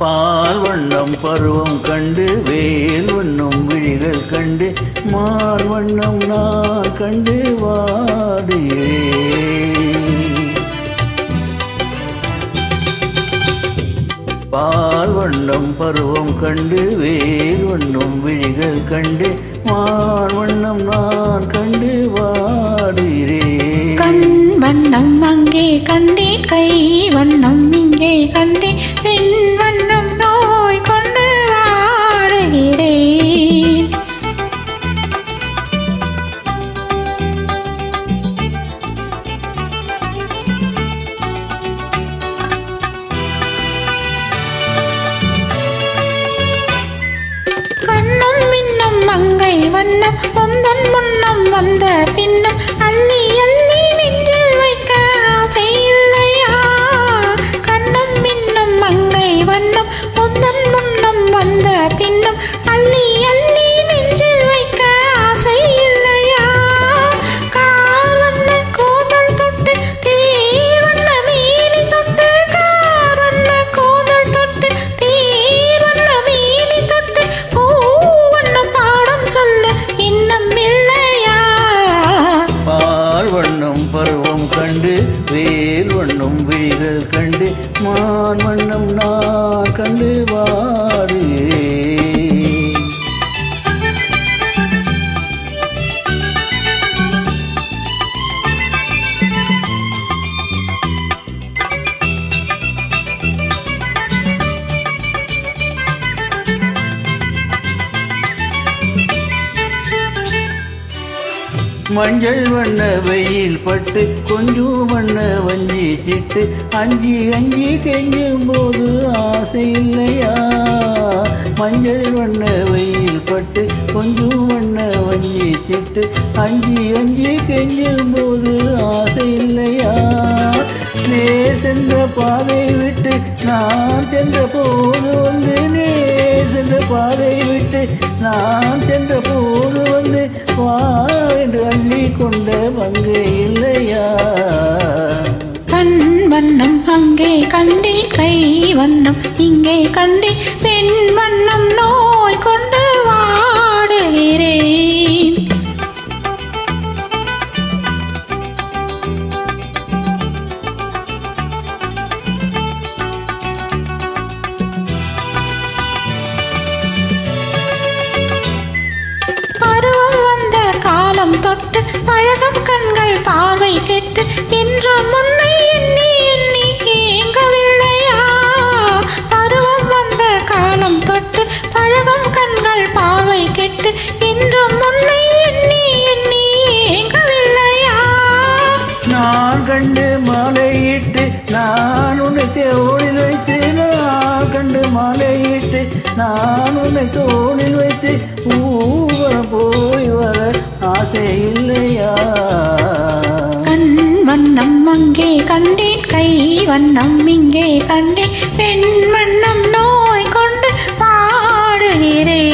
பால் வண்ணம் பருவம் கண்டு வேல் வண்ணம் விழிகள் கண்டு மால் வண்ணம் நான் கண்டு வாடியே. பால் வண்ணம் பருவம் கண்டு வேல் வண்ணம் விழிகள் கண்டு மால் வண்ணம் நான் கண்டு வாடுகிறேன். கண் வண்ணம் அங்கே கண்டேன், கை வண்ணம் இங்கே கண்டேன், பெண் வண்ணம் நோய் கொண்டு வாடுகிறேன். கண்ணும் மின்னும் மங்கை வண்ணம் பொந்தன் முன்னம் வந்த பின்னும் அள்ளி அள்ளி நெஞ்சில் வைக்க ஆசை இல்லையா? கண்ணும் மின்னும் மங்கை வண்ணம் பொந்தன் முன்னம் வந்த பின்னும் அள்ளி அள்ளி நெஞ்சில் வைக்க ஆசை இல்லையா? கார் வண்ண கோதல் தொட்டு தீர் வண்ண மீனி தொட்டு, கார் வண்ண கோதல் தொட்டு தீர் வண்ண மீனி தொட்டு பூ வண்ணம் பாடம் சொல்ல இன்னும் இல்லையா? பால் வண்ணம் பருவம் கண்டு வேல் வண்ணம் விழிகள் கண்டு மான் வண்ணம் நான் கண்டு வாடுகிறேன். மஞ்சள் வண்ண வெயில் பட்டு கொஞ்சம் வண்ண வஞ்சி சிட்டு அஞ்சி அஞ்சி கெஞ்சும் போது ஆசை இல்லையா? மஞ்சள் வண்ண வெயில் பட்டு கொஞ்சம் வண்ண வஞ்சி சிட்டு அஞ்சி அஞ்சி கெஞ்சும் போது ஆசை இல்லையா? நேர் சென்ற பாதை விட்டு நான் சென்ற போது வந்து, நேர் சென்ற பாதை விட்டு நான் சென்ற போது வந்து வா என்று அள்ளி கொண்ட பங்கு இல்லையா? கண் வண்ணம் அங்கே கண்டேன், கை வண்ணம் இங்கே கண்டேன், பெண் வண்ணம் நோய் கொண்டு வாடுகிறேன். தொட்டு பழகம் கண்கள் பார்வை கெட்டு என்றும் முன்னை எண்ணி எண்ணி ஏங்கவில்லையா? பருவம் வந்த காலம் தொட்டு பழகம் கண்கள் பார்வை கெட்டு என்றும் முன்னை எண்ணி எண்ணி ஏங்கவில்லையா? நான் கண்டு மாலையிட்டு நான் உன்னை தோளில் வைத்து, நான் கண்டு மாலையிட்டு நான் உன்னை தோளில் வைத்து ஊவரம் போய் வர ஆசை இல்லையா? கண் வண்ணம் அங்கே கண்டேன், கை வண்ணம் இங்கே கண்டேன், பெண் வண்ணம் நோய் கொண்டு பாடுகிறேன்.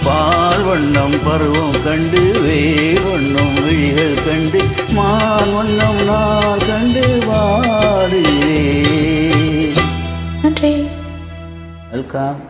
பால் வண்ணம் பருவம் கண்டு வேல் வண்ணம் விழிகள் கண்டு மான் வண்ணம் நான் கண்டு வாடுகிறேன். நன்றி. வெல்கம்.